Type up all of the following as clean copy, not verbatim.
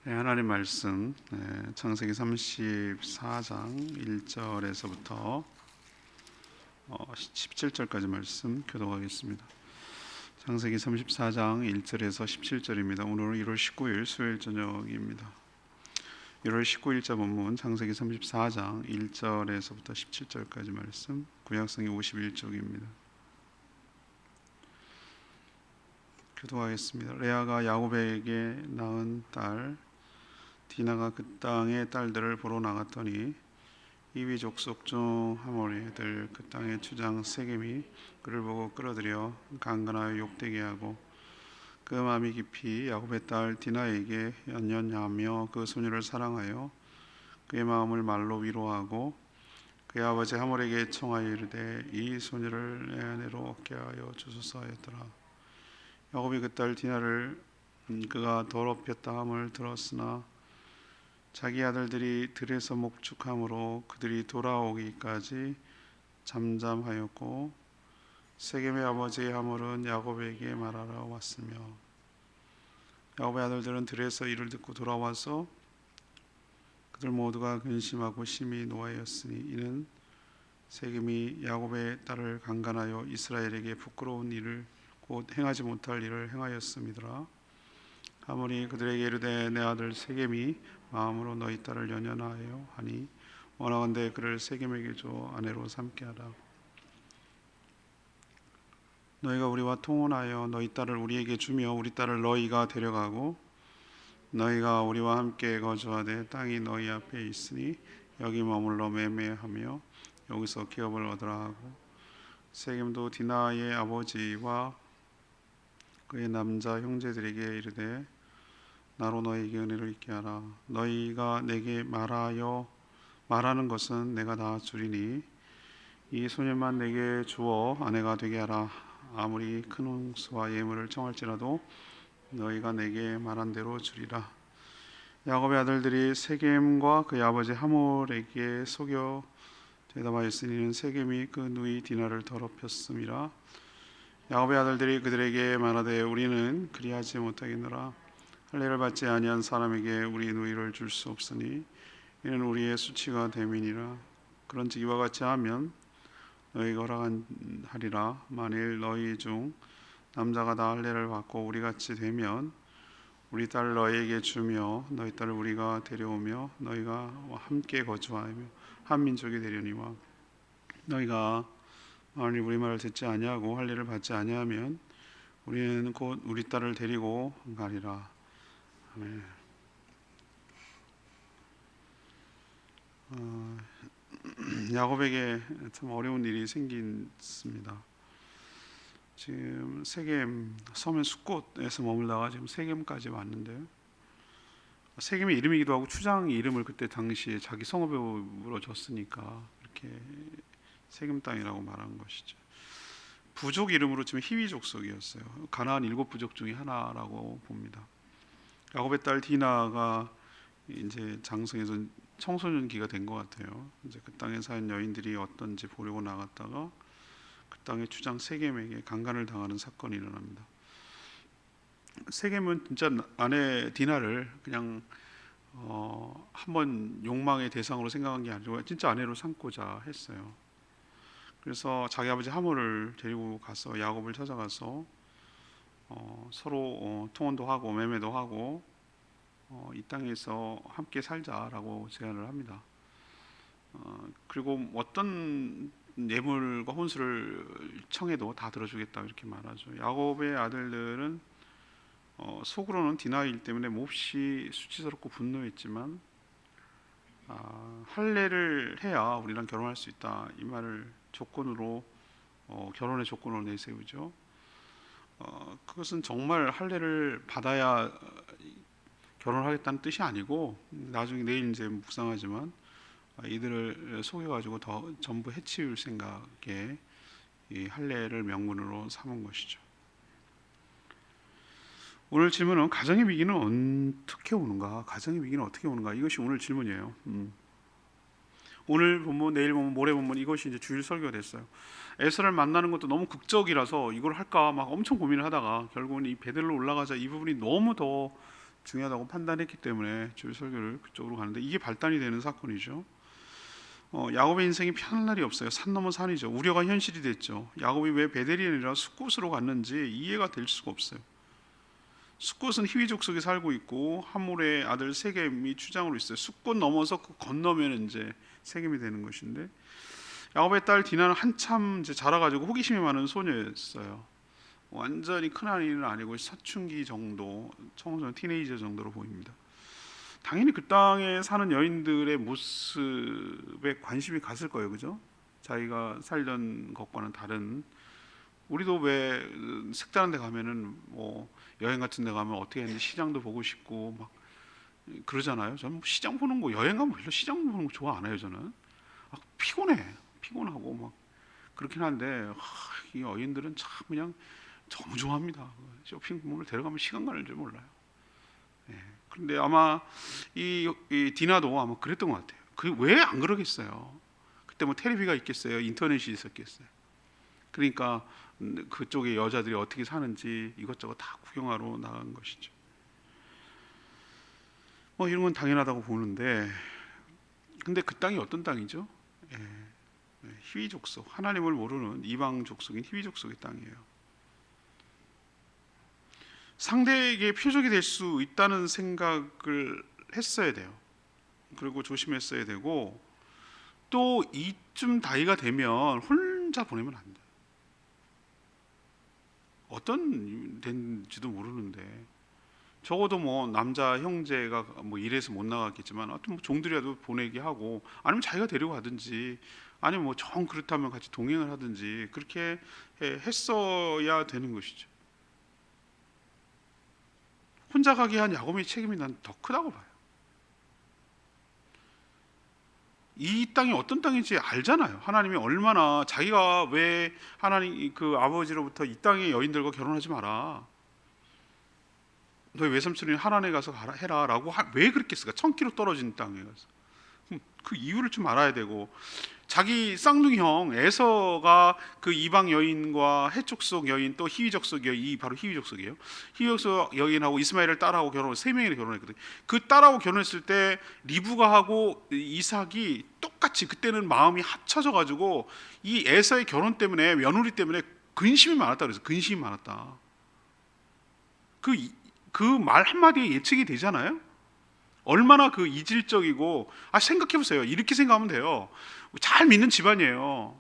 네, 하나님 말씀 창세기 34장 1절에서부터 17절까지 말씀 교독하겠습니다. 창세기 34장 1절에서 17절입니다. 오늘은 1월 19일 수요일 저녁입니다. 1월 19일자 본문 창세기 34장 1절에서부터 17절까지 말씀, 구약성이 51쪽입니다. 교독하겠습니다. 레아가 야곱에게 낳은 딸 디나가 그 땅의 딸들을 보러 나갔더니 이위 족속 중 하모리들 그 땅의 주장 세겜이 그를 보고 끌어들여 강간하여 욕되게 하고 그 마음이 깊이 야곱의 딸 디나에게 연연하며 그 소녀를 사랑하여 그의 마음을 말로 위로하고 그의 아버지 하몰에게 청하여 이르되 이 소녀를 내 아내로 얻게 하여 주소서 하였더라. 야곱이 그 딸 디나를 그가 더럽혔다 함을 들었으나 자기 아들들이 들에서 목축함으로 그들이 돌아오기까지 잠잠하였고 세겜의 아버지 하몰은 야곱에게 말하러 왔으며 야곱의 아들들은 들에서 이를 듣고 돌아와서 그들 모두가 근심하고 심히 노하였으니 이는 세겜이 야곱의 딸을 강간하여 이스라엘에게 부끄러운 일을 곧 행하지 못할 일을 행하였음이더라. 하몰이 그들에게 이르되 내 아들 세겜이 마음으로 너희 딸을 연연하여 하니 원하건대 그를 세겜에게 줘 아내로 삼게 하라. 너희가 우리와 통혼하여 너희 딸을 우리에게 주며 우리 딸을 너희가 데려가고 너희가 우리와 함께 거주하되 땅이 너희 앞에 있으니 여기 머물러 매매하며 여기서 기업을 얻으라 하고 세겜도 디나의 아버지와 그의 남자 형제들에게 이르되 나로 너희에게 은혜를 있게 하라. 너희가 내게 말하는 것은 내가 다 주리니 이 소년만 내게 주어 아내가 되게 하라. 아무리 큰 홍수와 예물을 청할지라도 너희가 내게 말한 대로 주리라. 야곱의 아들들이 세겜과 그의 아버지 하몰에게 속여 대답하였으니 세겜이 그 누이 디나를 더럽혔음이라. 야곱의 아들들이 그들에게 말하되 우리는 그리하지 못하겠노라. 할례를 받지 아니한 사람에게 우리 누이를 줄 수 없으니 이는 우리의 수치가 됨이니라. 그런즉 이와 같이 하면 너희가 허락하리라. 만일 너희 중 남자가 다 할례를 받고 우리 같이 되면 우리 딸을 너희에게 주며 너희 딸을 우리가 데려오며 너희가 함께 거주하며 한 민족이 되려니와 너희가 만일 우리 말을 듣지 아니하고 할례를 받지 아니하면 우리는 곧 우리 딸을 데리고 가리라. 아멘. 야곱에게 참 어려운 일이 생겼습니다. 지금 세겜 서면 숫곳에서 머물다가 지금 세겜까지 왔는데 세겜의 이름이기도 하고 추장 이름을 그때 당시에 자기 성읍으로 줬으니까 이렇게 세겜 땅이라고 말한 것이죠. 부족 이름으로 지금 히위 족속이었어요. 가나안 7부족 중에 하나라고 봅니다. 야곱의 딸 디나가 이제 장성해서 청소년기가 된 것 같아요. 이제 그 땅에 사는 여인들이 어떤지 보려고 나갔다가 그 땅의 주장 세겜에게 강간을 당하는 사건이 일어납니다. 세겜은 진짜 아내 디나를 그냥 한번 욕망의 대상으로 생각한 게 아니고 진짜 아내로 삼고자 했어요. 그래서 자기 아버지 하몰을 데리고 가서 야곱을 찾아가서 서로 통혼도 하고 매매도 하고 이 땅에서 함께 살자라고 제안을 합니다. 그리고 어떤 예물과 혼수를 청해도 다 들어주겠다 이렇게 말하죠. 야곱의 아들들은 속으로는 디나일 때문에 몹시 수치스럽고 분노했지만 할례를 해야 우리랑 결혼할 수 있다 이 말을 조건으로 결혼의 조건으로 내세우죠. 그것은 정말 할례를 받아야 결혼하겠다는 뜻이 아니고 나중에 내일 이제 묵상하지만 이들을 속여가지고 더 전부 해치울 생각에 이 할례를 명분으로 삼은 것이죠. 오늘 질문은 가정의 위기는 어떻게 오는가? 가정의 위기는 어떻게 오는가? 이것이 오늘 질문이에요. 오늘 본문, 내일 본문, 모레 본문 이것이 이제 주일 설교가 됐어요. 에서를 만나는 것도 너무 극적이라서 이걸 할까 막 엄청 고민을 하다가 결국은 이 베델로 올라가자 이 부분이 너무 더 중요하다고 판단했기 때문에 주일 설교를 그쪽으로 가는데 이게 발단이 되는 사건이죠. 야곱의 인생이 편한 날이 없어요. 산 넘어 산이죠. 우려가 현실이 됐죠. 야곱이 왜 베델이 아니라 숫곳으로 갔는지 이해가 될 수가 없어요. 숫곳은 히위 족속에 살고 있고 하몰의 아들 세겜이 주장으로 있어요. 숫곳 넘어서 그 건너면 이제 세겜이 되는 것인데, 야곱의 딸 디나는 한참 이제 자라가지고 호기심이 많은 소녀였어요. 완전히 큰 아이는 아니고 사춘기 정도, 청소년 티네이저 정도로 보입니다. 당연히 그 땅에 사는 여인들의 모습에 관심이 갔을 거예요, 그죠? 자기가 살던 것과는 다른. 우리도 왜 색다른 데 가면은 뭐 여행 같은 데 가면 어떻게 했는지 시장도 보고 싶고 막 그러잖아요. 저는 시장 보는 거, 여행 가면 별로 시장 보는 거 좋아 안 해요. 저는 피곤하고 막 그렇긴 한데, 이 여인들은 참 그냥 너무 좋아합니다. 쇼핑몰을 데려가면 시간 가는 줄 몰라요. 그런데 아마 이 디나도 아마 그랬던 것 같아요. 그 왜 안 그러겠어요? 그때 뭐 텔레비가 있겠어요? 인터넷이 있었겠어요? 그러니까 그쪽의 여자들이 어떻게 사는지 이것저것 다 구경하러 나간 것이죠. 뭐 이런 건 당연하다고 보는데, 근데 그 땅이 어떤 땅이죠? 히위 족속, 하나님을 모르는 이방 족속인 히위 족속의 땅이에요. 상대에게 표적이 될 수 있다는 생각을 했어야 돼요. 그리고 조심했어야 되고, 또 이쯤 나이가 되면 혼자 보내면 안 돼요. 어떤 된지도 모르는데, 적어도 뭐 남자 형제가 뭐 일해서 못 나갔겠지만 하여튼 뭐 종들이라도 보내게 하고, 아니면 자기가 데려가든지, 아니면 뭐 정 그렇다면 같이 동행을 하든지 그렇게 했어야 되는 것이죠. 혼자 가게 한 야곱의 책임이 난 더 크다고 봐요. 이 땅이 어떤 땅인지 알잖아요. 하나님이 얼마나, 자기가 왜 하나님 그 아버지로부터 이 땅의 여인들과 결혼하지 마라, 너희 외삼촌이 하란에 가서 해라라고 왜 그랬겠을까? 1000km 떨어진 땅에 가서. 그 이유를 좀 알아야 되고, 자기 쌍둥이 형 에서가 그 이방 여인과 해족속 여인, 또 히위족속 여인, 이 바로 히위족속이에요. 히위족속 여인하고 이스마엘을 딸하고 결혼을, 세 명이 결혼했거든요. 그 딸하고 결혼했을 때 리브가하고 이삭이 똑같이 그때는 마음이 합쳐져 가지고 이 에서의 결혼 때문에, 며느리 때문에 근심이 많았다 그래서 근심이 많았다. 그 말 한마디에 예측이 되잖아요. 얼마나 그 이질적이고, 생각해보세요. 이렇게 생각하면 돼요. 잘 믿는 집안이에요.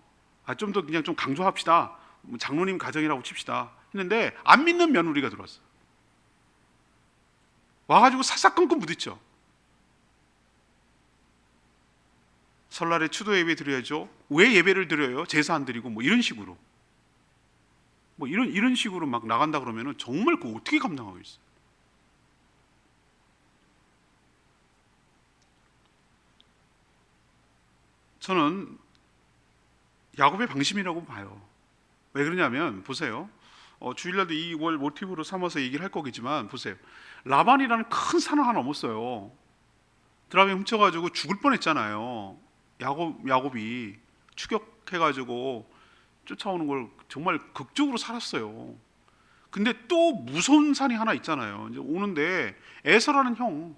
좀 더 그냥 좀 강조합시다. 장로님 가정이라고 칩시다. 했는데 안 믿는 며느리가 들어왔어. 와가지고 사사건건 부딪혀. 설날에 추도 예배 드려야죠. 왜 예배를 드려요? 제사 안 드리고 뭐 이런 식으로. 뭐 이런 식으로 막 나간다 그러면은 정말 그거 어떻게 감당하겠어요? 저는 야곱의 방심이라고 봐요. 왜 그러냐면 보세요. 주일날도 이걸 모티브로 삼아서 얘기를 할 거겠지만 보세요. 라반이라는 큰 산을 하나 넘었어요. 드라마 훔쳐가지고 죽을 뻔했잖아요. 야곱이 추격해가지고 쫓아오는 걸 정말 극적으로 살았어요. 근데 또 무서운 산이 하나 있잖아요. 이제 오는데 에서라는 형,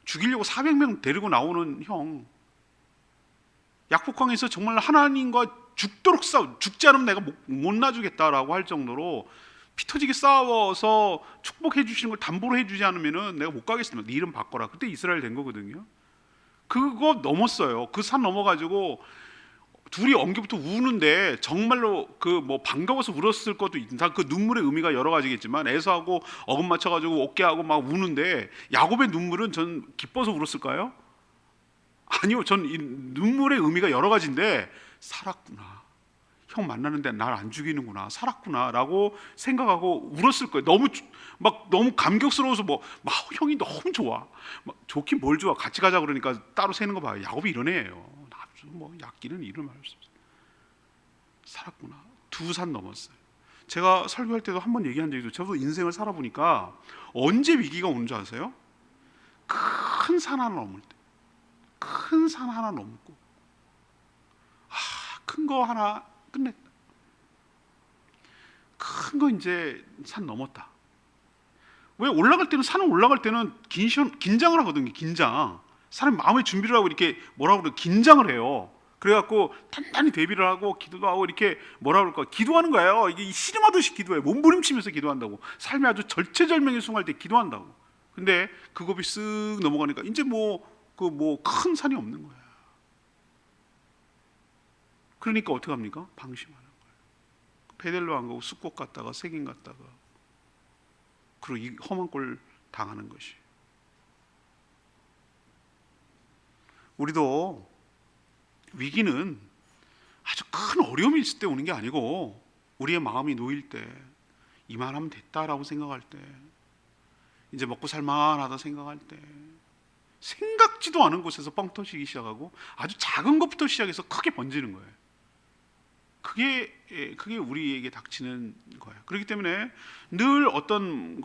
죽이려고 400명 데리고 나오는 형, 약복강에서 정말 하나님과 죽도록 죽지 않으면 내가 못 놔주겠다라고 할 정도로 피 터지게 싸워서 축복해 주시는 걸 담보로 해주지 않으면 내가 못 가겠습니다. 네 이름 바꿔라. 그때 이스라엘 된 거거든요. 그거 넘었어요. 그 산 넘어가지고 둘이 엉겨부터 우는데 정말로 그 뭐 반가워서 울었을 것도 있다. 그 눈물의 의미가 여러 가지겠지만 에서하고 어금 맞춰가지고 어깨하고 막 우는데, 야곱의 눈물은 전 기뻐서 울었을까요? 아니요. 전 이 눈물의 의미가 여러 가지인데, 살았구나, 형 만나는데 날 안 죽이는구나, 살았구나 라고 생각하고 울었을 거예요. 너무 감격스러워서 막 형이 너무 좋아. 막 좋긴 뭘 좋아. 같이 가자 그러니까 따로 새는 거 봐요. 야곱이 이런 애예요. 뭐 약기는 이름 할 수 없어요. 살았구나. 2산 넘었어요. 제가 설교할 때도 한번 얘기한 적이 있어요. 저도 인생을 살아보니까 언제 위기가 오는 줄 아세요? 큰 산 하나 넘을 때. 큰 산 하나 넘고, 큰 거 하나 끝냈다. 큰 거 이제 산 넘었다. 왜 올라갈 때는 산을 올라갈 때는 긴장을 하거든요. 긴장. 사람이 마음의 준비를 하고 이렇게 뭐라고 그래 긴장을 해요. 그래갖고 단단히 대비를 하고 기도도 하고 이렇게 뭐라 그럴까 기도하는 거예요. 이게 씨름하듯이 기도해. 몸부림치면서 기도한다고. 삶이 아주 절체절명의 순간일 때 기도한다고. 근데 그 겁이 쓱 넘어가니까 이제 큰 산이 없는 거야. 그러니까 어떻게 합니까? 방심하는 거예요. 베델로 안 가고 숫곳 갔다가 세긴 갔다가 그리고 이 험한 꼴 당하는 것이. 우리도 위기는 아주 큰 어려움이 있을 때 오는 게 아니고 우리의 마음이 놓일 때 이만하면 됐다라고 생각할 때 이제 먹고 살만하다 생각할 때 생각지도 않은 곳에서 뻥 터지기 시작하고 아주 작은 것부터 시작해서 크게 번지는 거예요. 그게 우리에게 닥치는 거예요. 그렇기 때문에 늘 어떤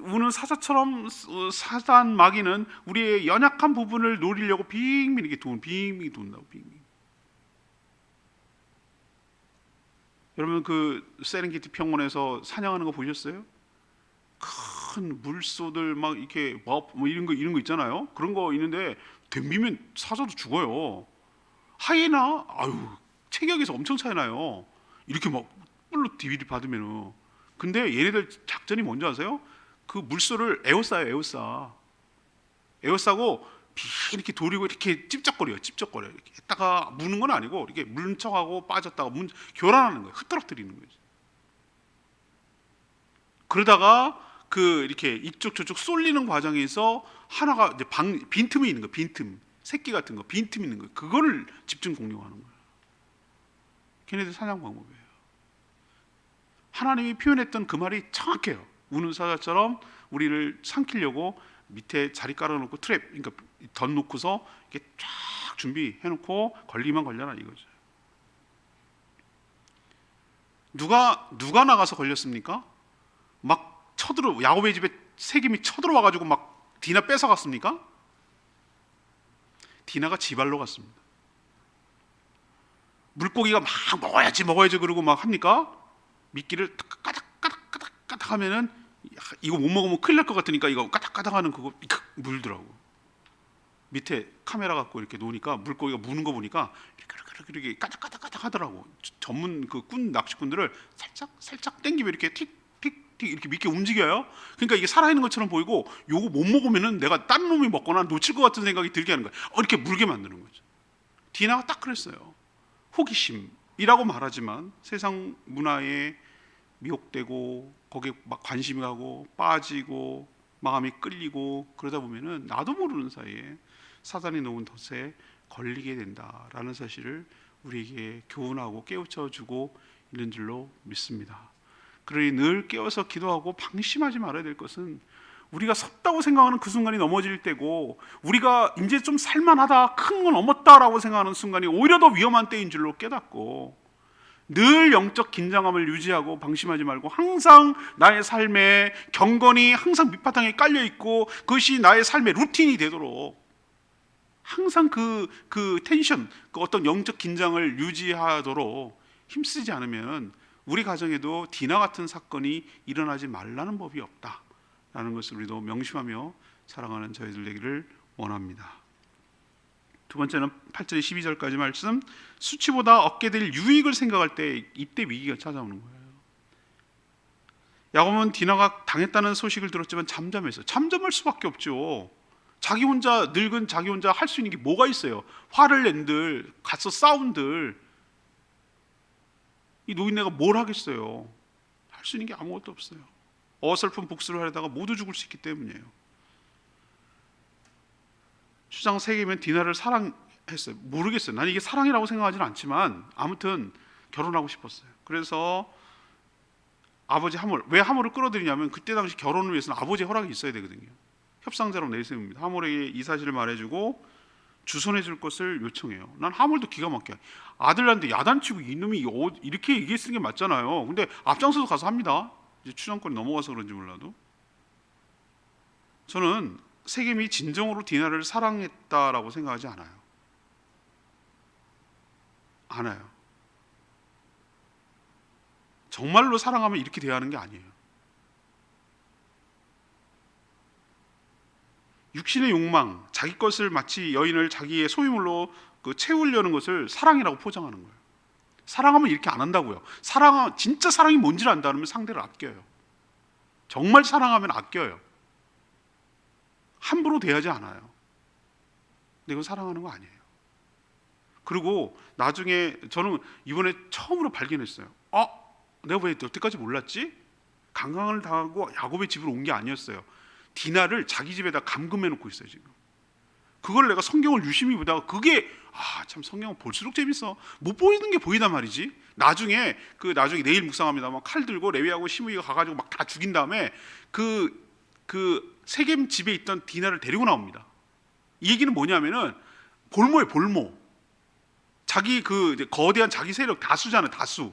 우는 사자처럼 사단 마귀는 우리의 연약한 부분을 노리려고 빙빙 돈다고. 여러분 그 세렝게티 평원에서 사냥하는 거 보셨어요? 큰 물소들 막 이렇게 뭐 이런 거 있잖아요. 그런 거 있는데 덤비면 사자도 죽어요. 하이에나 체격에서 엄청 차이 나요. 이렇게 막 뿔로 디비디 받으면은. 근데 얘네들 작전이 뭔지 아세요? 그 물소를 에워싸요. 에워싸고 이렇게 돌리고 이렇게 찝쩍거려요. 이렇게 했다가 무는 건 아니고 이렇게 물는 척하고 빠졌다가 교란하는 거예요. 흐트러뜨리는 거예요. 그러다가 이렇게 이쪽 저쪽 쏠리는 과정에서 하나가 이제 빈틈이 있는 거, 빈틈, 새끼 같은 거, 빈틈 있는 거, 그거를 집중 공격하는 거예요. 걔네들 사냥 방법이에요. 하나님이 표현했던 그 말이 정확해요. 우는 사자처럼 우리를 삼키려고 밑에 자리 깔아놓고 트랩, 그러니까 덧놓고서 이렇게 쫙 준비해놓고 걸리면 걸려라 이거죠. 누가 나가서 걸렸습니까? 막 야곱의 집에 세겜이 쳐들어와가지고 막 디나 뺏어갔습니까? 디나가 지발로 갔습니다. 물고기가 막 먹어야지 그러고 막 합니까? 미끼를 까닥 하면은 이거 못 먹으면 큰일 날 것 같으니까 이거 까닥 하는 그거 물더라고. 밑에 카메라 갖고 이렇게 놓으니까 물고기가 무는 거 보니까 이렇게 까닥 하더라고. 전문 그 낚시꾼들을 살짝 당기면 이렇게 틱 이렇게 미끼 움직여요. 그러니까 이게 살아있는 것처럼 보이고 요거 못 먹으면은 내가 다른 놈이 먹거나 놓칠 것 같은 생각이 들게 하는 거예요. 이렇게 물게 만드는 거죠. 디나가 딱 그랬어요. 호기심이라고 말하지만 세상 문화에 미혹되고 거기에 막 관심이 가고 빠지고 마음이 끌리고 그러다 보면은 나도 모르는 사이에 사단이 놓은 덫에 걸리게 된다라는 사실을 우리에게 교훈하고 깨우쳐주고 있는 줄로 믿습니다. 그러니 늘 깨어서 기도하고 방심하지 말아야 될 것은 우리가 섰다고 생각하는 그 순간이 넘어질 때고 우리가 이제 좀 살만하다, 큰 건 넘었다라고 생각하는 순간이 오히려 더 위험한 때인 줄로 깨닫고 늘 영적 긴장감을 유지하고 방심하지 말고 항상 나의 삶에 경건이 항상 밑바탕에 깔려있고 그것이 나의 삶의 루틴이 되도록 항상 그 텐션, 그 어떤 영적 긴장을 유지하도록 힘쓰지 않으면 우리 가정에도 디나 같은 사건이 일어나지 말라는 법이 없다라는 것을 우리도 명심하며 살아가는 저희들 되기를 원합니다. 두 번째는 8절 12절까지 말씀, 수치보다 얻게 될 유익을 생각할 때 이때 위기가 찾아오는 거예요. 야곱은 디나가 당했다는 소식을 들었지만 잠잠했어요. 잠잠할 수밖에 없죠. 자기 혼자 할 수 있는 게 뭐가 있어요? 화를 낸들, 가서 싸운들, 이 노인네가 뭘 하겠어요? 할 수 있는 게 아무것도 없어요. 어설픈 복수를 하려다가 모두 죽을 수 있기 때문이에요. 추장 세계면 디나를 사랑했어요. 모르겠어요. 난 이게 사랑이라고 생각하지는 않지만 아무튼 결혼하고 싶었어요. 그래서 아버지 왜 하몰을 끌어들이냐면 그때 당시 결혼을 위해서는 아버지의 허락이 있어야 되거든요. 협상자로 내세웁니다. 하몰에게 이 사실을 말해주고 주선해 줄 것을 요청해요. 난 하몰도 기가 막혀. 아들한테 야단치고 이놈이 이렇게 얘기했는 게 맞잖아요. 근데 앞장서서 가서 합니다. 이제 추정권이 넘어가서 그런지 몰라도. 저는 세겜이 진정으로 디나를 사랑했다라고 생각하지 않아요. 정말로 사랑하면 이렇게 대하는 게 아니에요. 육신의 욕망, 자기 것을 마치 여인을 자기의 소유물로 채우려는 것을 사랑이라고 포장하는 거예요. 사랑하면 이렇게 안 한다고요. 진짜 사랑이 뭔지를 안다 그러면 상대를 아껴요. 정말 사랑하면 아껴요. 함부로 대하지 않아요. 근데 이건 사랑하는 거 아니에요. 그리고 나중에 저는 이번에 처음으로 발견했어요. 내가 왜 여태까지 몰랐지? 강간을 당하고 야곱의 집으로 온 게 아니었어요. 디나를 자기 집에다 감금해 놓고 있어요 지금. 그걸 내가 성경을 유심히 보다가 그게 참 성경은 볼수록 재밌어. 못 보이는 게 보이단 말이지. 나중에 내일 묵상합니다만 칼 들고 레위하고 시므이가 가가지고 막 다 죽인 다음에 그 세겜 집에 있던 디나를 데리고 나옵니다. 이 얘기는 뭐냐면은 볼모예요, 볼모. 자기 거대한 자기 세력 다수잖아요, 다수.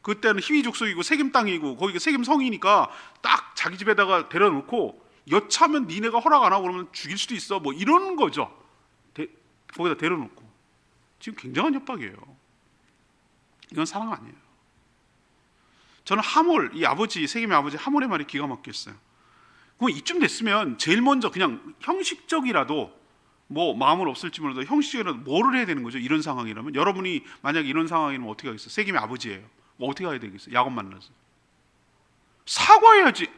그때는 희위 족속이고 세겜 땅이고 거기가 세겜 성이니까 딱 자기 집에다가 데려놓고 여차하면 니네가 허락 안 하고 그러면 죽일 수도 있어, 뭐 이런 거죠. 거기다 데려놓고. 지금 굉장한 협박이에요. 이건 사랑 아니에요. 저는 하몰, 이 아버지, 세겜의 아버지 하몰의 말이 기가 막혔어요. 그럼 이쯤 됐으면 제일 먼저 그냥 형식적이라도 뭐 마음을 없을지 몰라도 형식적이라도 뭐를 해야 되는 거죠. 이런 상황이라면 여러분이 만약에 이런 상황이면 어떻게 하겠어요? 세겜의 아버지예요. 뭐 어떻게 해야 되겠어요? 야곱 만나서 사과해야지.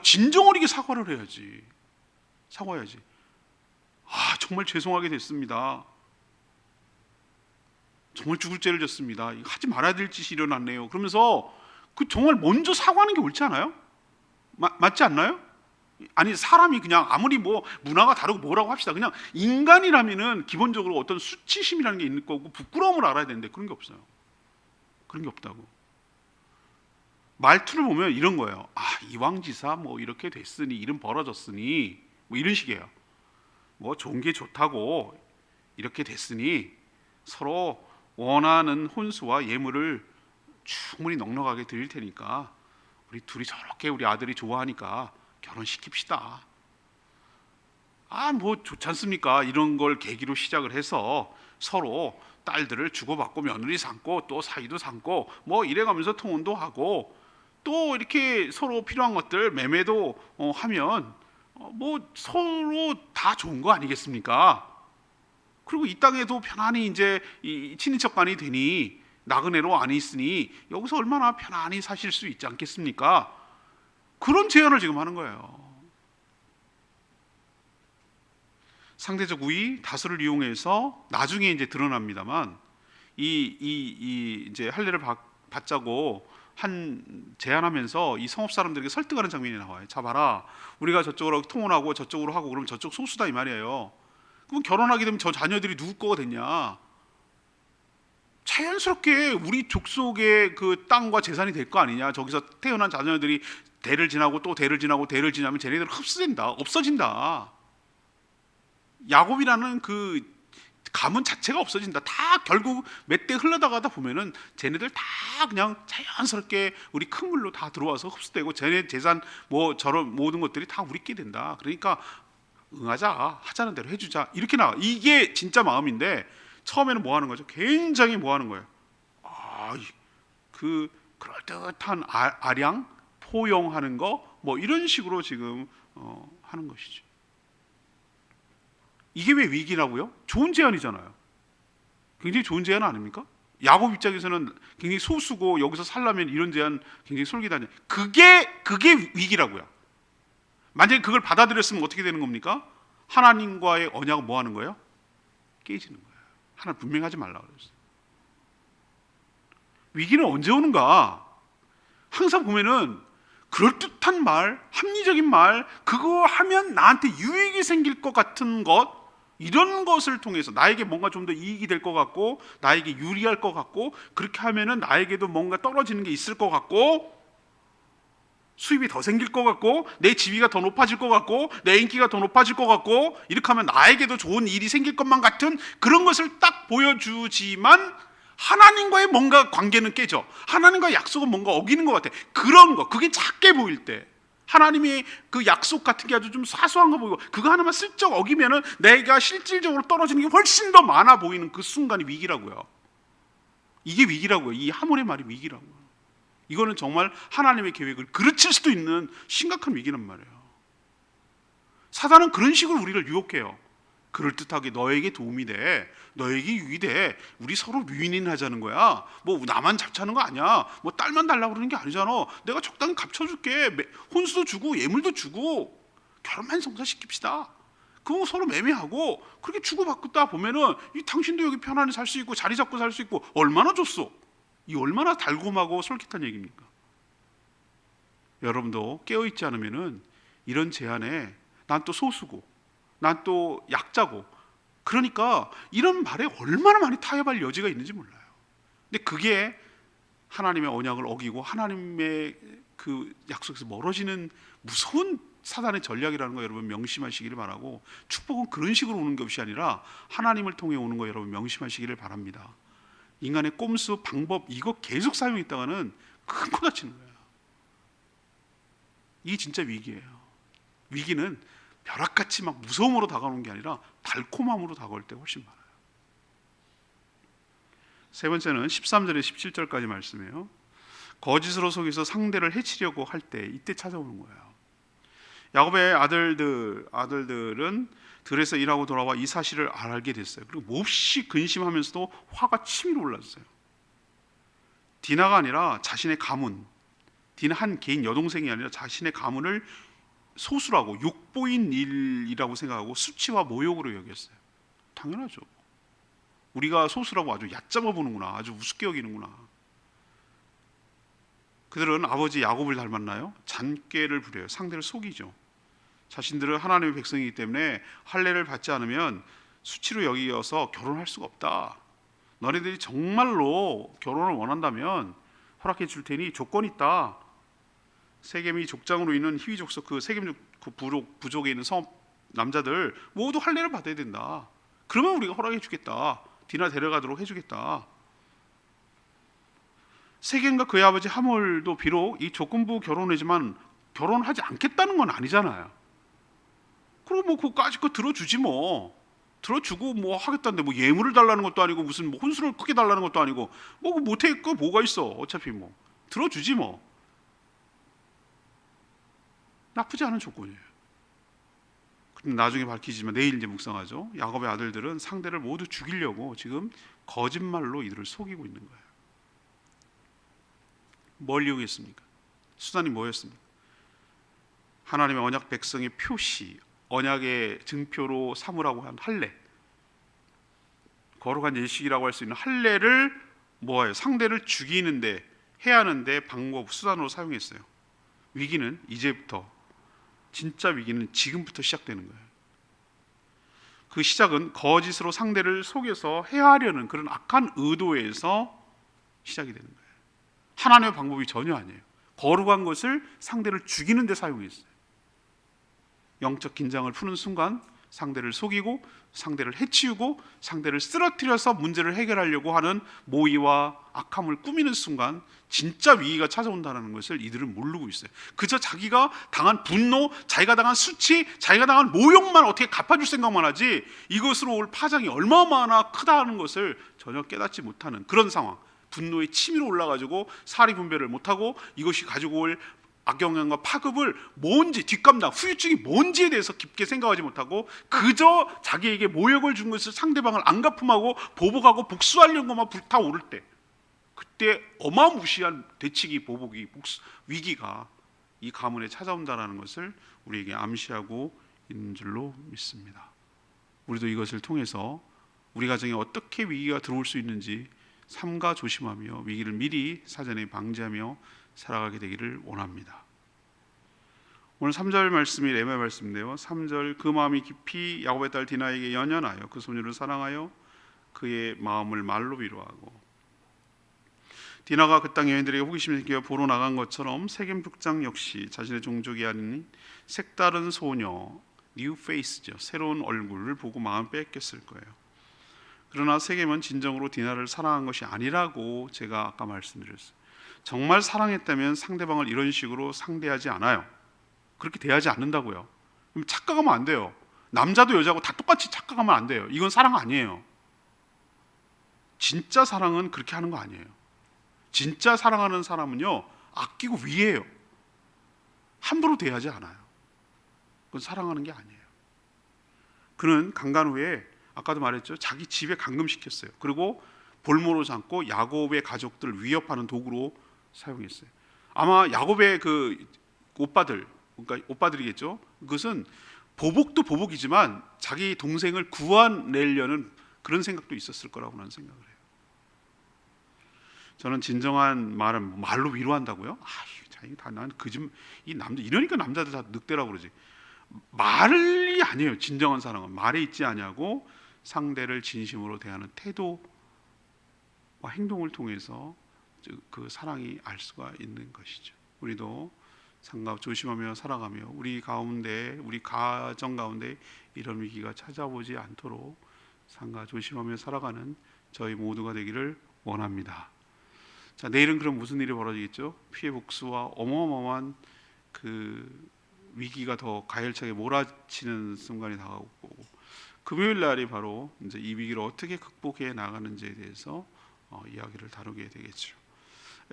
진정 어리게 사과를 해야지. 사과해야지. 정말 죄송하게 됐습니다. 정말 죽을 죄를 졌습니다. 하지 말아야 될 짓이 일어났네요. 그러면서 정말 먼저 사과하는 게 옳지 않아요? 맞지 않나요? 아니 사람이 그냥 아무리 뭐 문화가 다르고 뭐라고 합시다. 그냥 인간이라면은 기본적으로 어떤 수치심이라는 게 있는 거고 부끄러움을 알아야 되는데 그런 게 없어요. 그런 게 없다고. 말투를 보면 이런 거예요. 이왕지사 뭐 이렇게 됐으니 일은 벌어졌으니 뭐 이런 식이에요. 뭐 좋은 게 좋다고 이렇게 됐으니 서로 원하는 혼수와 예물을 충분히 넉넉하게 드릴 테니까 우리 둘이 저렇게 우리 아들이 좋아하니까 결혼시킵시다. 뭐 좋지 않습니까? 이런 걸 계기로 시작을 해서 서로 딸들을 주고받고 며느리 삼고 또 사이도 삼고 뭐 이래가면서 통혼도 하고 또 이렇게 서로 필요한 것들 매매도 하면 뭐 서로 다 좋은 거 아니겠습니까? 그리고 이 땅에도 편안히 이제 이 친인척간이 되니 나그네로 안 있으니 여기서 얼마나 편안히 사실 수 있지 않겠습니까? 그런 제안을 지금 하는 거예요. 상대적 우위, 다수를 이용해서 나중에 이제 드러납니다만 이제 할례를 받자고 제안하면서 이 성읍 사람들에게 설득하는 장면이 나와요. 자 봐라, 우리가 저쪽으로 통혼하고 저쪽으로 하고 그러면 저쪽 소수다 이 말이에요. 그럼 결혼하게 되면 저 자녀들이 누구 거가 됐냐? 자연스럽게 우리 족속의 그 땅과 재산이 될 거 아니냐? 저기서 태어난 자녀들이 대를 지나고 또 대를 지나고 대를 지나면 쟤네들 흡수된다, 없어진다. 야곱이라는 그 가문 자체가 없어진다. 다 결국 몇 대 흘러다가다 보면은 쟤네들 다 그냥 자연스럽게 우리 큰 물로 다 들어와서 흡수되고 쟤네 재산 뭐 저런 모든 것들이 다 우리께 된다. 그러니까 응하자, 하자는 대로 해주자, 이렇게 나와. 이게 진짜 마음인데 처음에는 뭐 하는 거죠? 굉장히 뭐 하는 거예요? 그 그럴듯한 아량 포용하는 거 뭐 이런 식으로 지금 하는 것이죠. 이게 왜 위기라고요? 좋은 제안이잖아요. 굉장히 좋은 제안 아닙니까? 야곱 입장에서는 굉장히 소수고 여기서 살려면 이런 제안 굉장히 솔깃하냐. 그게 위기라고요. 만약에 그걸 받아들였으면 어떻게 되는 겁니까? 하나님과의 언약은 뭐 하는 거예요? 깨지는 거예요. 하나님 분명히 하지 말라고 그랬어요. 위기는 언제 오는가? 항상 보면은 그럴듯한 말, 합리적인 말, 그거 하면 나한테 유익이 생길 것 같은 것, 이런 것을 통해서 나에게 뭔가 좀 더 이익이 될 것 같고 나에게 유리할 것 같고 그렇게 하면은 나에게도 뭔가 떨어지는 게 있을 것 같고 수입이 더 생길 것 같고 내 지위가 더 높아질 것 같고 내 인기가 더 높아질 것 같고 이렇게 하면 나에게도 좋은 일이 생길 것만 같은 그런 것을 딱 보여주지만 하나님과의 뭔가 관계는 깨져. 하나님과의 약속은 뭔가 어기는 것 같아. 그런 거, 그게 작게 보일 때 하나님의 그 약속 같은 게 아주 좀 사소한 거 보이고 그거 하나만 슬쩍 어기면은 내가 실질적으로 떨어지는 게 훨씬 더 많아 보이는 그 순간이 위기라고요. 이게 위기라고요. 이 하몬의 말이 위기라고요. 이거는 정말 하나님의 계획을 그르칠 수도 있는 심각한 위기란 말이에요. 사단은 그런 식으로 우리를 유혹해요. 그럴듯하게 너에게 도움이 돼, 너에게 유익이 돼, 우리 서로 윈윈 하자는 거야. 뭐 나만 잡자는 거 아니야, 뭐 딸만 달라고 그러는 게 아니잖아. 내가 적당히 값쳐줄게, 혼수도 주고 예물도 주고 결혼만 성사시킵시다. 그거 서로 매매하고 그렇게 주고받다 보면은 이 당신도 여기 편안히 살 수 있고 자리 잡고 살 수 있고. 얼마나 좋소? 이 얼마나 달콤하고 솔깃한 얘기입니까? 여러분도 깨어있지 않으면은 이런 제안에 난 또 소수고 난 또 약자고, 그러니까 이런 말에 얼마나 많이 타협할 여지가 있는지 몰라요. 근데 그게 하나님의 언약을 어기고 하나님의 그 약속에서 멀어지는 무서운 사단의 전략이라는 거 여러분 명심하시기를 바라고, 축복은 그런 식으로 오는 것이 아니라 하나님을 통해 오는 거 여러분 명심하시기를 바랍니다. 인간의 꼼수, 방법 이거 계속 사용했다가는 큰 거 다치는 거예요. 이게 진짜 위기예요. 위기는 벼락같이 막 무서움으로 다가오는 게 아니라 달콤함으로 다가올 때 훨씬 많아요. 세 번째는 13절에 17절까지 말씀이에요. 거짓으로 속여서 상대를 해치려고 할 때 이때 찾아오는 거예요. 야곱의 아들들은 들에서 일하고 돌아와 이 사실을 알게 됐어요. 그리고 몹시 근심하면서도 화가 치밀어 올랐어요. 디나가 아니라 자신의 가문, 디나 한 개인 여동생이 아니라 자신의 가문을 소수라고 욕보인 일이라고 생각하고 수치와 모욕으로 여겼어요. 당연하죠. 우리가 소수라고 아주 얕잡아 보는구나, 아주 우습게 여기는구나. 그들은 아버지 야곱을 닮았나요? 잔꾀를 부려요. 상대를 속이죠. 자신들은 하나님의 백성이기 때문에 할례를 받지 않으면 수치로 여기어서 결혼할 수가 없다. 너네들이 정말로 결혼을 원한다면 허락해 줄 테니 조건이 있다. 세겜이 족장으로 있는 히위 족속 그 세겜 그 부족에 있는 성 남자들 모두 할례를 받아야 된다. 그러면 우리가 허락해 주겠다. 디나 데려가도록 해주겠다. 세겜과 그의 아버지 하몰도 비록 이 조건부 결혼이지만 결혼하지 않겠다는 건 아니잖아요. 그럼 뭐 그거까지 거 들어주지 뭐. 들어주고 뭐 하겠다는데 뭐 예물을 달라는 것도 아니고 무슨 뭐 혼수를 크게 달라는 것도 아니고 뭐 못해 거 뭐가 있어. 어차피 뭐 들어주지 뭐. 나쁘지 않은 조건이에요. 그럼 나중에 밝히지만 내일 이제 묵상하죠. 야곱의 아들들은 상대를 모두 죽이려고 지금 거짓말로 이들을 속이고 있는 거예요. 뭘 이용했습니까? 수단이 뭐였습니까? 하나님의 언약 백성의 표시, 언약의 증표로 삼으라고 한 할례, 거룩한 예식이라고 할 수 있는 할례를 뭐예요? 상대를 죽이는데 해야 하는데 방법, 수단으로 사용했어요. 위기는 이제부터, 진짜 위기는 지금부터 시작되는 거예요. 그 시작은 거짓으로 상대를 속여서 해하려는 그런 악한 의도에서 시작이 되는 거예요. 하나님의 방법이 전혀 아니에요. 거룩한 것을 상대를 죽이는 데 사용했어요. 영적 긴장을 푸는 순간 상대를 속이고 상대를 해치우고 상대를 쓰러뜨려서 문제를 해결하려고 하는 모의와 악함을 꾸미는 순간 진짜 위기가 찾아온다는 것을 이들은 모르고 있어요. 그저 자기가 당한 분노, 자기가 당한 수치, 자기가 당한 모욕만 어떻게 갚아줄 생각만 하지 이것으로 올 파장이 얼마나 크다는 것을 전혀 깨닫지 못하는 그런 상황. 분노의 치밀어 올라가지고 사리 분별을 못하고 이것이 가지고 올 악영향과 파급을 뭔지, 뒷감당, 후유증이 뭔지에 대해서 깊게 생각하지 못하고 그저 자기에게 모욕을 준 것을 상대방을 안갚음하고 보복하고 복수하려는 것만 불타오를 때, 그때 어마무시한 대치기, 보복이, 위기가 이 가문에 찾아온다는 것을 우리에게 암시하고 있는 줄로 믿습니다. 우리도 이것을 통해서 우리 가정에 어떻게 위기가 들어올 수 있는지 삼가 조심하며 위기를 미리 사전에 방지하며 살아가게 되기를 원합니다. 오늘 3절 말씀이 레위기 말씀인데요. 3절 그 마음이 깊이 야곱의 딸 디나에게 연연하여 그 소녀를 사랑하여 그의 마음을 말로 위로하고, 디나가 그 땅 여인들에게 호기심을 느껴 보러 나간 것처럼 세겜 족장 역시 자신의 종족이 아닌 색다른 소녀, 뉴 페이스죠, 새로운 얼굴을 보고 마음 뺏겼을 거예요. 그러나 세겜은 진정으로 디나를 사랑한 것이 아니라고 제가 아까 말씀드렸어요. 정말 사랑했다면 상대방을 이런 식으로 상대하지 않아요. 그렇게 대하지 않는다고요. 그럼 착각하면 안 돼요. 남자도 여자고 다 똑같이 착각하면 안 돼요. 이건 사랑 아니에요. 진짜 사랑은 그렇게 하는 거 아니에요. 진짜 사랑하는 사람은요, 아끼고 위해요. 함부로 대하지 않아요. 그건 사랑하는 게 아니에요. 그는 강간 후에 아까도 말했죠. 자기 집에 감금시켰어요. 그리고 볼모로 삼고 야곱의 가족들을 위협하는 도구로 사용했어요. 아마 야곱의 그 오빠들, 그러니까 오빠들이겠죠. 그것은 보복도 보복이지만 자기 동생을 구원내려는 그런 생각도 있었을 거라고 나는 생각을 해요. 저는 진정한 말은 말로 위로한다고요? 자기 다 난 이 남자 이러니까 남자들 다 늑대라고 그러지. 말이 아니에요. 진정한 사랑은 말에 있지 아니하고 상대를 진심으로 대하는 태도와 행동을 통해서 그 사랑이 알 수가 있는 것이죠. 우리도 상가 조심하며 살아가며 우리 가운데, 우리 가정 가운데 이런 위기가 찾아오지 않도록 상가 조심하며 살아가는 저희 모두가 되기를 원합니다. 자, 내일은 그럼 무슨 일이 벌어지겠죠? 피해 복수와 어마어마한 그 위기가 더 가열차게 몰아치는 순간이 다가오고, 금요일 날이 바로 이제 이 위기를 어떻게 극복해 나가는지에 대해서 이야기를 다루게 되겠죠.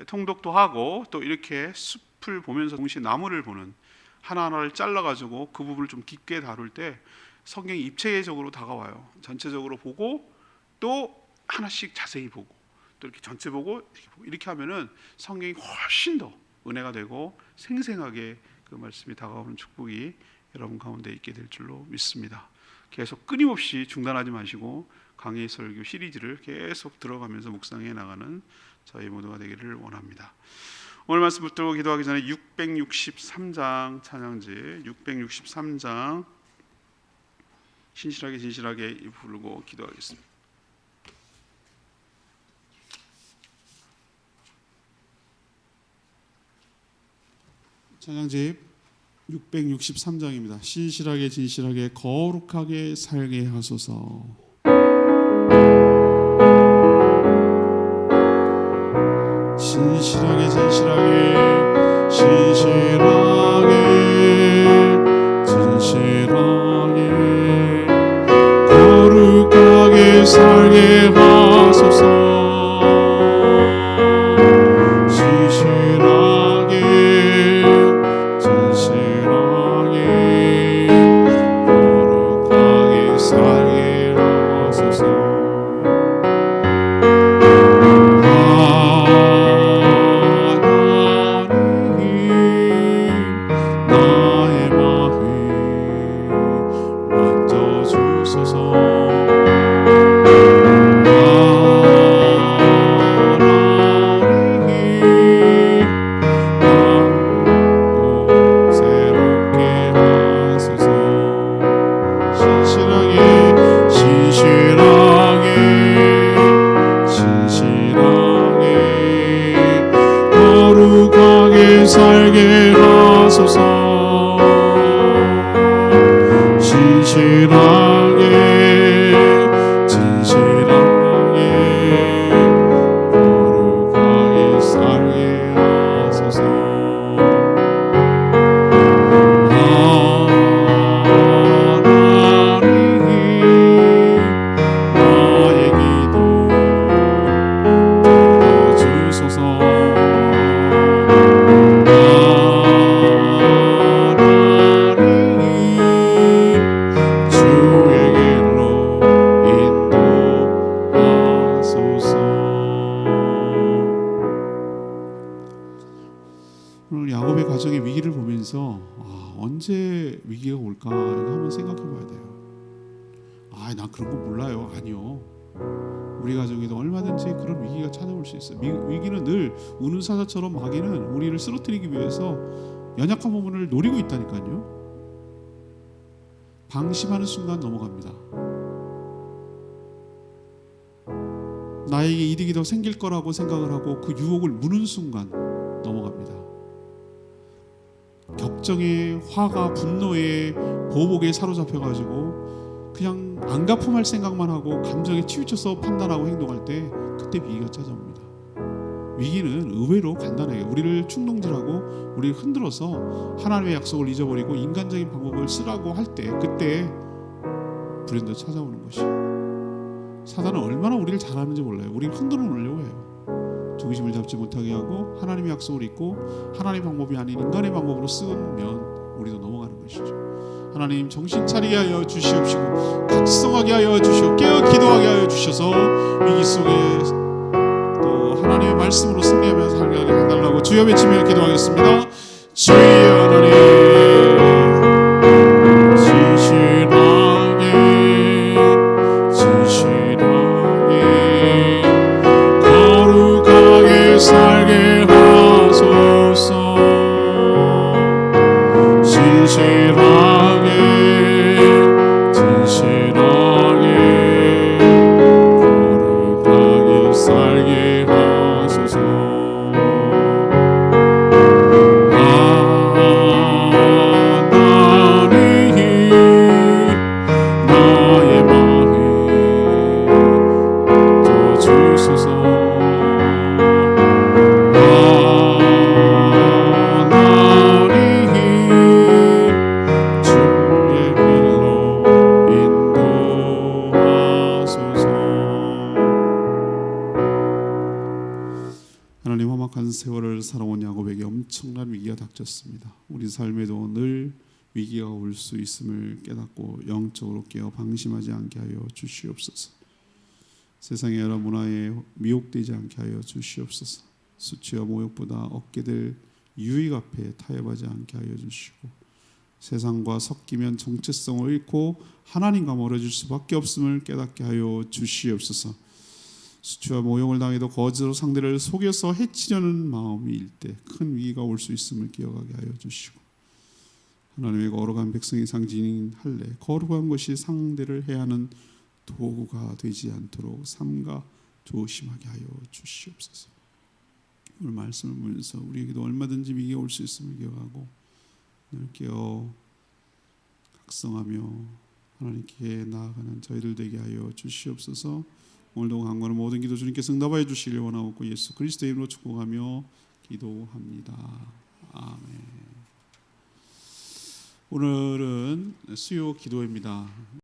통독도 하고 또 이렇게 숲을 보면서 동시에 나무를 보는, 하나하나를 잘라가지고 그 부분을 좀 깊게 다룰 때 성경이 입체적으로 다가와요. 전체적으로 보고 또 하나씩 자세히 보고 또 이렇게 전체 보고 이렇게 하면은 성경이 훨씬 더 은혜가 되고 생생하게 그 말씀이 다가오는 축복이 여러분 가운데 있게 될 줄로 믿습니다. 계속 끊임없이 중단하지 마시고 강의 설교 시리즈를 계속 들어가면서 묵상해 나가는 저희 모두가 되기를 원합니다. 오늘 말씀 붙들고 기도하기 전에 663장 찬양지 663장 진실하게 부르고 기도하겠습니다. 찬양집 663장입니다. 신실하게 진실하게 거룩하게 살게 하소서. 진실하게 거룩하게 살게 하소서. 살게 하소서. 진실하게 거룩하게 살게 하소서. 하나님 나의 기도 들어주소서. 야곱의 가정의 위기를 보면서 언제 위기가 올까 이거 한번 생각해 봐야 돼요. 난 그런 거 몰라요. 아니요. 우리 가정에도 얼마든지 그런 위기가 찾아올 수 있어요. 위기는 늘 우는 사자처럼 마귀는 우리를 쓰러뜨리기 위해서 연약한 부분을 노리고 있다니까요. 방심하는 순간 넘어갑니다. 나에게 이득이 더 생길 거라고 생각을 하고 그 유혹을 무는 순간 넘어갑니다. 격정에, 화가, 분노에, 보복에 사로잡혀가지고 그냥 안갚음할 생각만 하고 감정에 치우쳐서 판단하고 행동할 때 그때 위기가 찾아옵니다. 위기는 의외로 간단해요. 우리를 충동질하고 우리를 흔들어서 하나님의 약속을 잊어버리고 인간적인 방법을 쓰라고 할 때 그때 불현듯 찾아오는 것이에요. 사단은 얼마나 우리를 잘 아는지 몰라요. 우리를 흔들어 놓으려고 해요. 중심을 잡지 못하게 하고 하나님의 약속을 잊고 하나님의 방법이 아닌 인간의 방법으로 쓰면 우리도 넘어가는 것이죠. 하나님 정신 차리게 하여 주시옵시고 기도하게 하여 주시고 깨어 기도하게 하여 주셔서 위기 속에 또 하나님의 말씀으로 승리하며 살게 해달라고 주여 외치며 기도하겠습니다. 주여 하나님 진실하게 거룩하게 살게 하소서. 진실하게 거룩하게 살게 하소서. 나의 마음 주소서. 주의 길로 인도하소서. 하나님, 험악한 세월을 살아온 야곱에게 엄청난 위기가 닥쳤습니다. 우리 삶에도 늘 위기가 올 수 있음을 깨닫고 영적으로 깨어 방심하지 않게 하여 주시옵소서. 세상의 여러 문화에 미혹되지 않게 하여 주시옵소서. 수치와 모욕보다 얻게 될 유익 앞에 타협하지 않게 하여 주시고, 세상과 섞이면 정체성을 잃고 하나님과 멀어질 수밖에 없음을 깨닫게 하여 주시옵소서. 수치와 모욕을 당해도 거짓으로 상대를 속여서 해치려는 마음일 때 큰 위기가 올 수 있음을 기억하게 하여 주시고, 하나님의 거룩한 백성의 상징인 할례, 거룩한 것이 상대를 해하는 도구가 되지 않도록 삼가 조심하게 하여 주시옵소서. 오늘 말씀을 보면서 우리에게도 얼마든지 위기가 올 수 있음을 기억하고 늘 깨어 각성하며 하나님께 나아가는 저희들 되게 하여 주시옵소서. 오늘도 간구하는 모든 기도 주님께서 응답하여 주시길 원하옵고 예수 그리스도의 이름으로 축복하며 기도합니다. 아멘. 오늘은 수요 기도입니다.